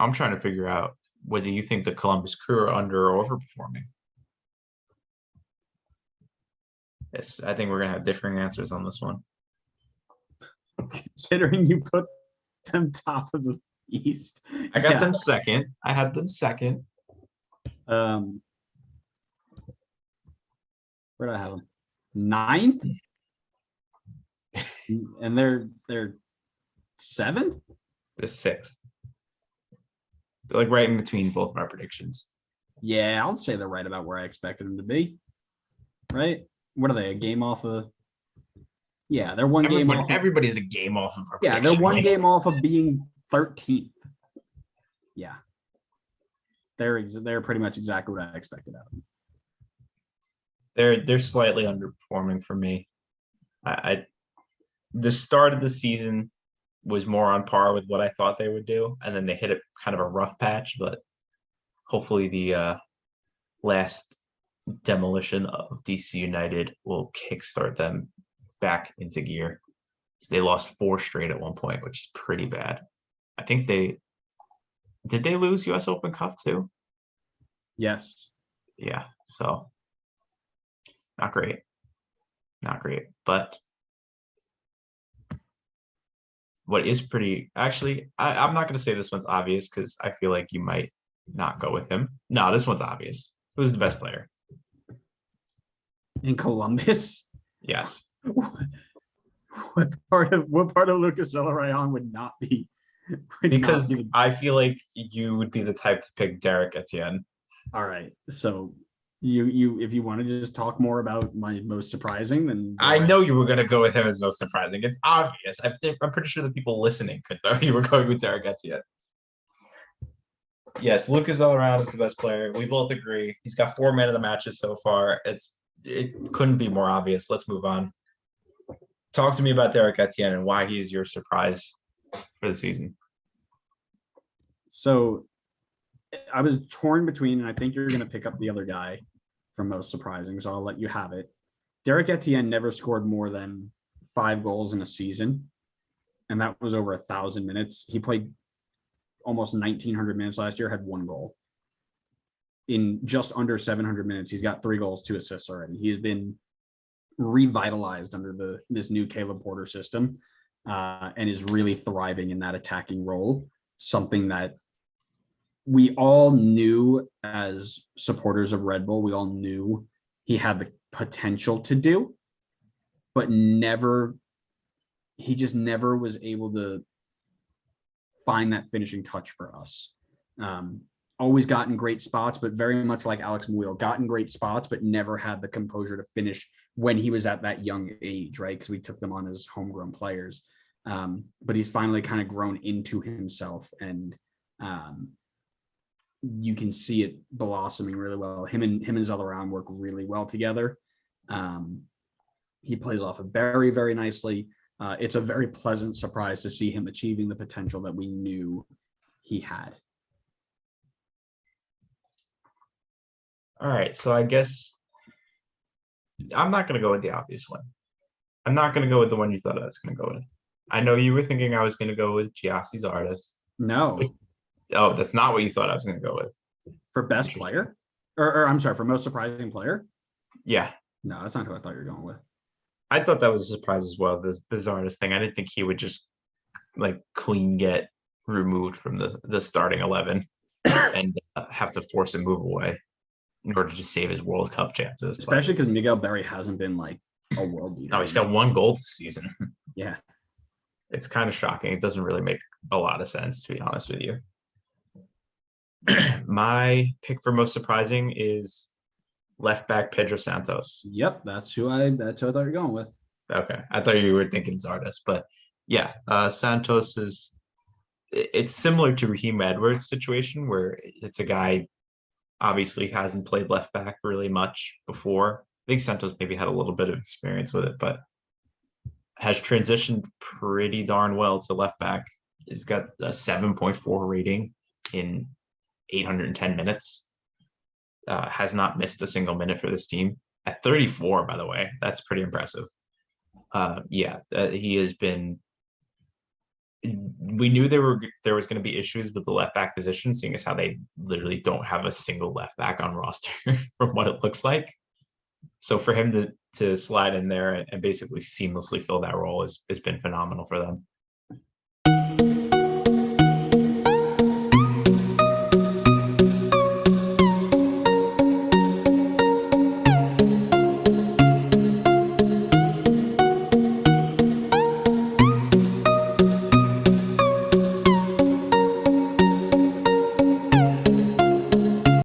I'm trying to figure out whether you think the Columbus Crew are under or overperforming. Yes, I think we're gonna have differing answers on this one. Considering you put them top of the East. I got them second. I had them second. Where do I have them? 9? And they're 7? The sixth. They're like right in between both of our predictions. Yeah, I'll say they're right about where I expected them to be. Right? What are they? A game off of? Yeah, they're one game off. Everybody's a game off of our Yeah, they're one game off of being 13th. Yeah, they're pretty much exactly what I expected out of them. They're slightly underperforming for me. The start of the season was more on par with what I thought they would do, and then they hit a kind of a rough patch. But hopefully, the last demolition of DC United will kickstart them back into gear. So they lost 4 straight at one point, which is pretty bad. I think did they lose US Open Cup too? Yes. Yeah. So not great. But what is pretty actually, I'm not going to say this one's obvious because I feel like you might not go with him. No, this one's obvious. Who's the best player? In Columbus? Yes. What part of Lucas Zelarayan would not be? Because I feel like you would be the type to pick Derek Etienne. All right. So you if you want to just talk more about my most surprising, then I know you were going to go with him as most surprising. It's obvious. I'm pretty sure the people listening could know you were going with Derek Etienne. Yes, Lucas Zelarayan is the best player. We both agree. He's got 4 man of the matches so far. It couldn't be more obvious. Let's move on. Talk to me about Derek Etienne and why he is your surprise for the season. So I was torn between, and I think you're going to pick up the other guy for most surprising, so I'll let you have it. Derek Etienne never scored more than 5 goals in a season, and that was over 1,000 minutes. He played almost 1,900 minutes last year, had 1 goal. In just under 700 minutes, he's got 3 goals, 2 assists already. He has been revitalized under this new Caleb Porter system, and is really thriving in that attacking role, something that we all knew as supporters of Red Bull. We all knew he had the potential to do, but he just never was able to find that finishing touch for us. Always got in great spots, but very much like Alex Muil, got in great spots, but never had the composure to finish when he was at that young age, right? Because we took them on as homegrown players. But he's finally kind of grown into himself, and you can see it blossoming really well. Him and Zelarayan work really well together. He plays off of very, very nicely. It's a very pleasant surprise to see him achieving the potential that we knew he had. All right, so I guess I'm not going to go with the obvious one. I'm not going to go with the one you thought I was going to go with. I know you were thinking I was going to go with Giassi's artist. No. Oh, that's not what you thought I was going to go with. For best player? Or I'm sorry, for most surprising player? Yeah. No, that's not who I thought you were going with. I thought that was a surprise as well, this artist thing. I didn't think he would just like clean get removed from the starting 11 and have to force a move away in order to save his World Cup chances. Especially because Miguel Berry hasn't been like a world beater. No, he's got 1 goal this season. Yeah. It's kind of shocking. It doesn't really make a lot of sense, to be honest with you. My pick for most surprising is left back Pedro Santos. Yep, that's who I thought you were going with. Okay, I thought you were thinking Zardes, but yeah, Santos it's similar to Raheem Edwards' situation where it's a guy obviously hasn't played left back really much before. I think Santos maybe had a little bit of experience with it, but has transitioned pretty darn well to left back. He's got a 7.4 rating in 810 minutes. Has not missed a single minute for this team at 34, by the way. That's pretty impressive. He has been we knew there was going to be issues with the left back position, seeing as how they literally don't have a single left back on roster from what it looks like. So for him to slide in there and basically seamlessly fill that role has been phenomenal for them.